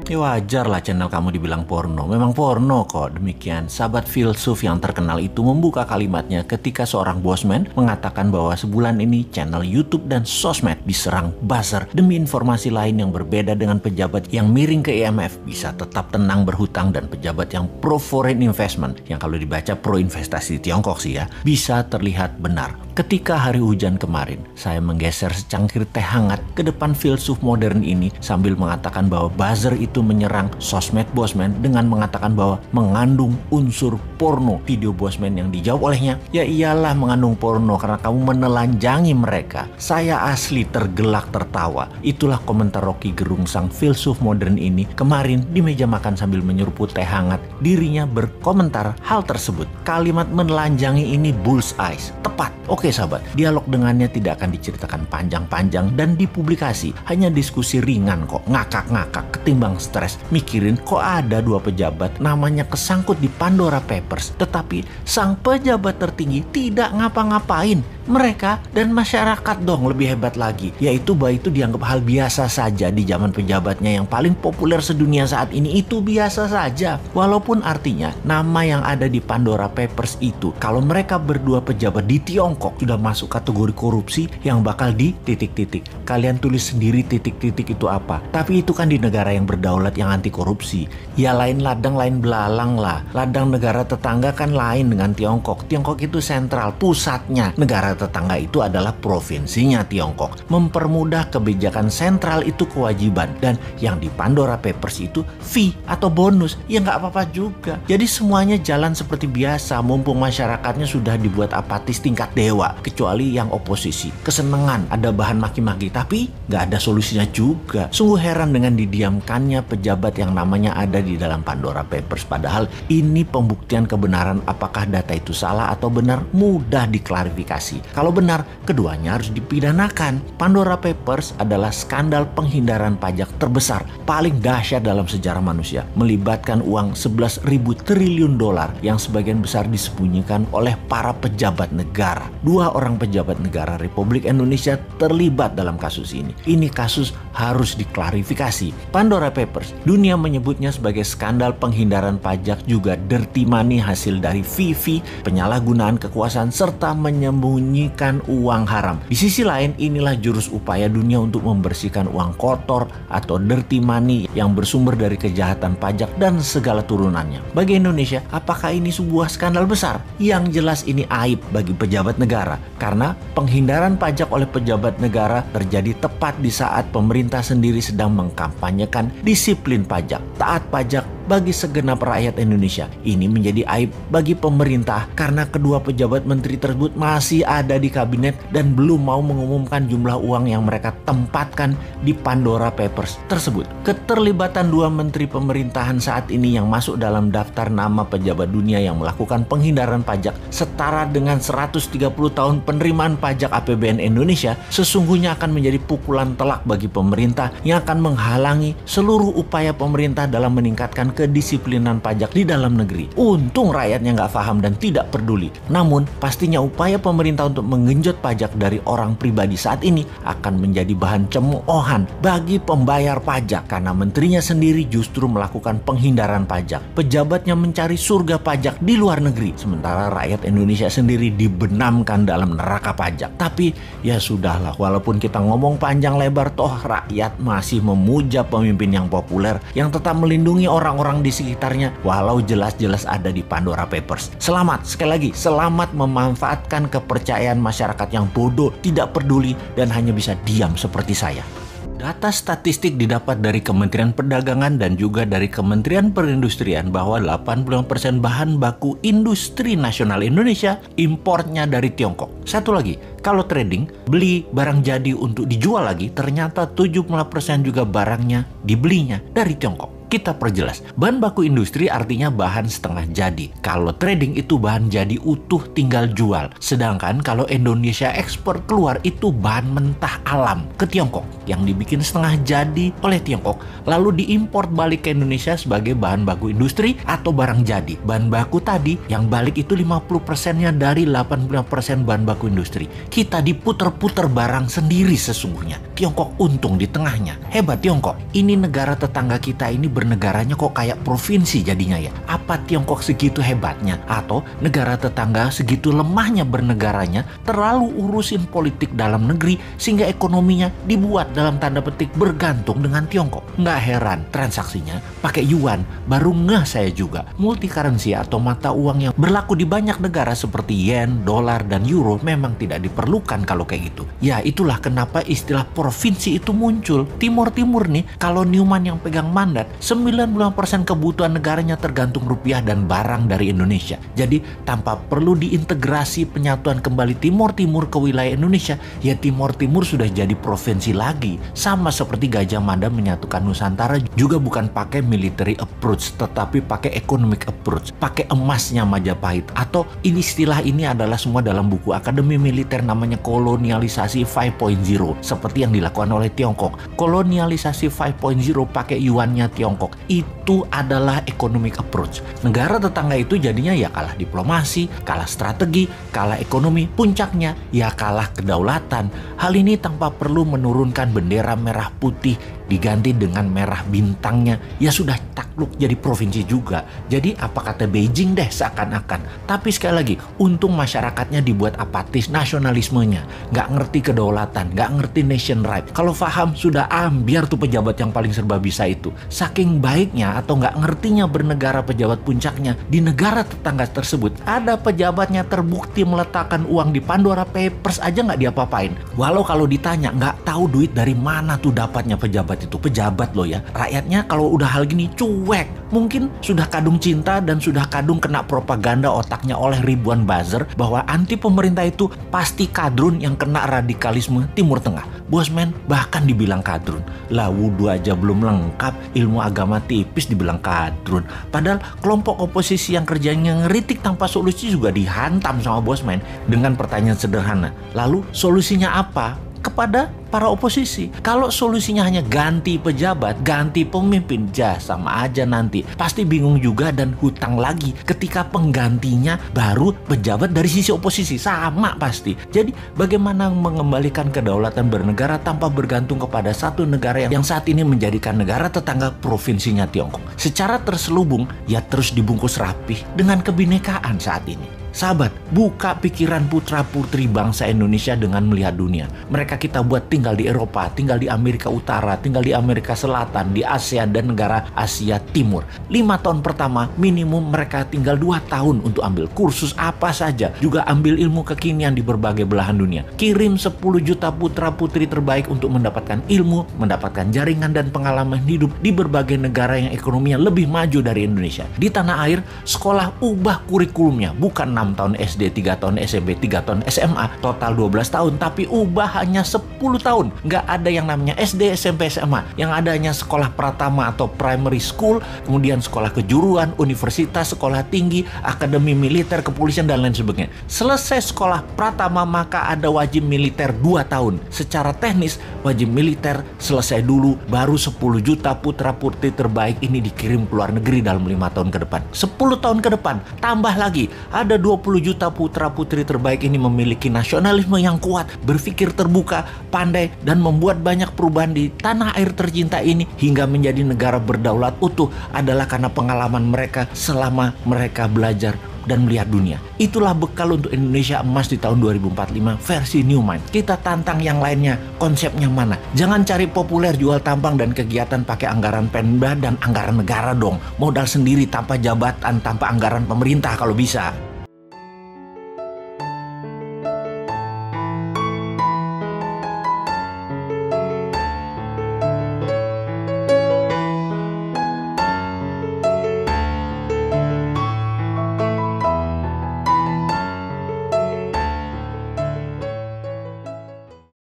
Ya wajar lah channel kamu dibilang porno. Memang porno kok. Demikian, sahabat filsuf yang terkenal itu membuka kalimatnya ketika seorang bosman mengatakan bahwa sebulan ini channel YouTube dan sosmed diserang buzzer demi informasi lain yang berbeda dengan pejabat yang miring ke IMF bisa tetap tenang berhutang dan pejabat yang pro foreign investment, yang kalau dibaca pro investasi di Tiongkok sih ya, bisa terlihat benar. Ketika hari hujan kemarin, saya menggeser secangkir teh hangat ke depan filsuf modern ini sambil mengatakan bahwa buzzer itu menyerang sosmed bosman dengan mengatakan bahwa mengandung unsur porno. Video bosman yang dijawab olehnya, ya iyalah mengandung porno karena kamu menelanjangi mereka. Saya asli tergelak tertawa. Itulah komentar Rocky Gerung sang filsuf modern ini kemarin di meja makan sambil menyeruput teh hangat. Dirinya berkomentar hal tersebut. Kalimat menelanjangi ini bullseye, tepat. Oke sahabat, dialog dengannya tidak akan diceritakan panjang-panjang dan dipublikasi. Hanya diskusi ringan kok, ngakak-ngakak ketimbang stres mikirin kok ada dua pejabat namanya kesangkut di Pandora Papers, tetapi sang pejabat tertinggi tidak ngapa-ngapain. Mereka dan masyarakat dong lebih hebat lagi, yaitu bahwa itu dianggap hal biasa saja di zaman pejabatnya yang paling populer sedunia saat ini. Itu biasa saja, walaupun artinya nama yang ada di Pandora Papers itu, kalau mereka berdua pejabat di Tiongkok sudah masuk kategori korupsi yang bakal di titik-titik. Kalian tulis sendiri titik-titik itu apa. Tapi itu kan di negara yang berdaulat yang anti korupsi. Ya lain ladang lain belalang lah. Ladang negara tetangga kan lain dengan Tiongkok. Tiongkok itu sentral, pusatnya. Negara tetangga itu adalah provinsinya Tiongkok. Mempermudah kebijakan sentral itu kewajiban. Dan yang di Pandora Papers itu fee atau bonus. Ya nggak apa-apa juga. Jadi semuanya jalan seperti biasa. Mumpung masyarakatnya sudah dibuat apatis tingkat dewa. Kecuali yang oposisi. Kesenangan ada bahan maki-maki. Tapi nggak ada solusinya juga. Sungguh heran dengan didiamkannya pejabat yang namanya ada di dalam Pandora Papers. Padahal ini pembuktian kebenaran apakah data itu salah atau benar mudah diklarifikasi. Kalau benar, keduanya harus dipidanakan. Pandora Papers adalah skandal penghindaran pajak terbesar, paling dahsyat dalam sejarah manusia. Melibatkan uang 11.000 triliun dolar yang sebagian besar disembunyikan oleh para pejabat negara. Dua orang pejabat negara Republik Indonesia terlibat dalam kasus ini. Ini kasus harus diklarifikasi. Pandora Papers, dunia menyebutnya sebagai skandal penghindaran pajak, juga dirty money hasil dari fee, penyalahgunaan kekuasaan, serta menyembunyikan uang haram. Di sisi lain, inilah jurus upaya dunia untuk membersihkan uang kotor atau dirty money yang bersumber dari kejahatan pajak dan segala turunannya. Bagi Indonesia, apakah ini sebuah skandal besar? Yang jelas ini aib bagi pejabat negara, karena penghindaran pajak oleh pejabat negara terjadi tepat di saat pemerintah sendiri sedang mengkampanyekan disiplin pajak, taat pajak bagi segenap rakyat Indonesia. Ini menjadi aib bagi pemerintah karena kedua pejabat menteri tersebut masih ada di kabinet dan belum mau mengumumkan jumlah uang yang mereka tempatkan di Pandora Papers tersebut. Keterlibatan dua menteri pemerintahan saat ini yang masuk dalam daftar nama pejabat dunia yang melakukan penghindaran pajak setara dengan 130 tahun penerimaan pajak APBN Indonesia sesungguhnya akan menjadi pukulan telak bagi pemerintah yang akan menghalangi seluruh upaya pemerintah dalam meningkatkan kedisiplinan pajak di dalam negeri. Untung rakyatnya nggak paham dan tidak peduli. Namun pastinya upaya pemerintah untuk menggenjot pajak dari orang pribadi saat ini akan menjadi bahan cemoohan bagi pembayar pajak karena menterinya sendiri justru melakukan penghindaran pajak. Pejabatnya mencari surga pajak di luar negeri, sementara rakyat Indonesia sendiri dibenamkan dalam neraka pajak. Tapi ya sudahlah, walaupun kita ngomong panjang lebar, toh rakyat masih memuja pemimpin yang populer yang tetap melindungi orang-orang di sekitarnya walau jelas-jelas ada di Pandora Papers. Selamat, sekali lagi, selamat memanfaatkan kepercayaan masyarakat yang bodoh, tidak peduli, dan hanya bisa diam seperti saya. Data statistik didapat dari Kementerian Perdagangan dan juga dari Kementerian Perindustrian bahwa 85% bahan baku industri nasional Indonesia importnya dari Tiongkok. Satu lagi, kalau trading, beli barang jadi untuk dijual lagi, ternyata 70% juga barangnya dibelinya dari Tiongkok. Kita perjelas, bahan baku industri artinya bahan setengah jadi. Kalau trading itu bahan jadi utuh tinggal jual. Sedangkan kalau Indonesia ekspor keluar itu bahan mentah alam ke Tiongkok yang dibikin setengah jadi oleh Tiongkok lalu diimpor balik ke Indonesia sebagai bahan baku industri atau barang jadi. Bahan baku tadi yang balik itu 50%-nya dari 85% bahan baku industri. Kita diputer-puter barang sendiri sesungguhnya. Tiongkok untung di tengahnya. Hebat Tiongkok. Ini negara tetangga kita ini bernegaranya kok kayak provinsi jadinya ya? Apa Tiongkok segitu hebatnya? Atau negara tetangga segitu lemahnya bernegaranya, terlalu urusin politik dalam negeri sehingga ekonominya dibuat dalam tanda petik bergantung dengan Tiongkok? Nggak heran transaksinya pakai yuan. Baru ngeh saya juga, multi currency atau mata uang yang berlaku di banyak negara seperti yen, dolar, dan euro memang tidak diperlukan kalau kayak gitu. Ya itulah kenapa istilah provinsi itu muncul. Timur nih, kalau Newman yang pegang mandat, 95% kebutuhan negaranya tergantung rupiah dan barang dari Indonesia. Jadi tanpa perlu diintegrasi penyatuan kembali Timur ke wilayah Indonesia, ya Timur sudah jadi provinsi lagi. Sama seperti Gajah Mada menyatukan Nusantara juga bukan pakai military approach, tetapi pakai economic approach, pakai emasnya Majapahit. Atau istilah ini adalah semua dalam buku Akademi Militer, namanya kolonialisasi 5.0, seperti yang dilakukan oleh Tiongkok. Kolonialisasi 5.0 pakai yuannya Tiongkok, itu adalah economic approach. Negara tetangga itu jadinya ya kalah diplomasi, kalah strategi, kalah ekonomi, puncaknya ya kalah kedaulatan. Hal ini tanpa perlu menurunkan bendera merah putih, diganti dengan merah bintangnya, ya sudah takluk jadi provinsi juga. Jadi apa kata Beijing deh seakan-akan. Tapi sekali lagi, untung masyarakatnya dibuat apatis nasionalismenya, nggak ngerti kedaulatan, nggak ngerti nation right. Kalau paham sudah biar tuh pejabat yang paling serba bisa itu. Saking baiknya atau nggak ngertinya bernegara pejabat puncaknya, di negara tetangga tersebut ada pejabatnya terbukti meletakkan uang di Pandora Papers aja nggak diapa-apain. Walau kalau ditanya nggak tahu duit dari mana tuh dapatnya pejabat itu. Pejabat loh ya, rakyatnya kalau udah hal gini cuek. Mungkin sudah kadung cinta dan sudah kadung kena propaganda otaknya oleh ribuan buzzer bahwa anti pemerintah itu pasti kadrun yang kena radikalisme Timur Tengah. Bosman bahkan dibilang kadrun. Lah wudhu aja belum lengkap, ilmu agama tipis dibilang kadrun. Padahal kelompok oposisi yang kerjanya ngeritik tanpa solusi juga dihantam sama Bosman dengan pertanyaan sederhana. Lalu solusinya apa? Kepada para oposisi. Kalau solusinya hanya ganti pejabat, ganti pemimpin, sama aja nanti. Pasti bingung juga dan hutang lagi ketika penggantinya baru pejabat dari sisi oposisi. Sama pasti. Jadi bagaimana mengembalikan kedaulatan bernegara tanpa bergantung kepada satu negara yang saat ini menjadikan negara tetangga provinsinya Tiongkok. Secara terselubung, ya terus dibungkus rapih dengan kebinekaan saat ini. Sahabat, buka pikiran putra-putri bangsa Indonesia dengan melihat dunia. Mereka kita buat tinggal di Eropa, tinggal di Amerika Utara, tinggal di Amerika Selatan, di ASEAN dan negara Asia Timur. 5 tahun pertama minimum mereka tinggal 2 tahun untuk ambil kursus apa saja. Juga ambil ilmu kekinian di berbagai belahan dunia. Kirim 10 juta putra-putri terbaik untuk mendapatkan ilmu, mendapatkan jaringan dan pengalaman hidup di berbagai negara yang ekonominya lebih maju dari Indonesia. Di tanah air, sekolah ubah kurikulumnya. Bukan 6 tahun SD, 3 tahun SMP, 3 tahun SMA, total 12 tahun, tapi ubah hanya 10 tahun. Nggak ada yang namanya SD, SMP, SMA. Yang ada hanya sekolah pratama atau primary school, kemudian sekolah kejuruan, universitas, sekolah tinggi, akademi militer, kepolisian, dan lain sebagainya. Selesai sekolah pratama, maka ada wajib militer 2 tahun. Secara teknis, wajib militer selesai dulu, baru 10 juta putra-putri terbaik ini dikirim ke luar negeri dalam 5 tahun ke depan. 10 tahun ke depan, tambah lagi, ada 20 juta putra-putri terbaik ini memiliki nasionalisme yang kuat, berpikir terbuka, pandai, dan membuat banyak perubahan di tanah air tercinta ini hingga menjadi negara berdaulat utuh adalah karena pengalaman mereka selama mereka belajar dan melihat dunia. Itulah bekal untuk Indonesia emas di tahun 2045 versi Newman. Kita tantang yang lainnya, konsepnya mana? Jangan cari populer, jual tampang dan kegiatan pakai anggaran Pemda dan anggaran negara dong. Modal sendiri tanpa jabatan, tanpa anggaran pemerintah kalau bisa.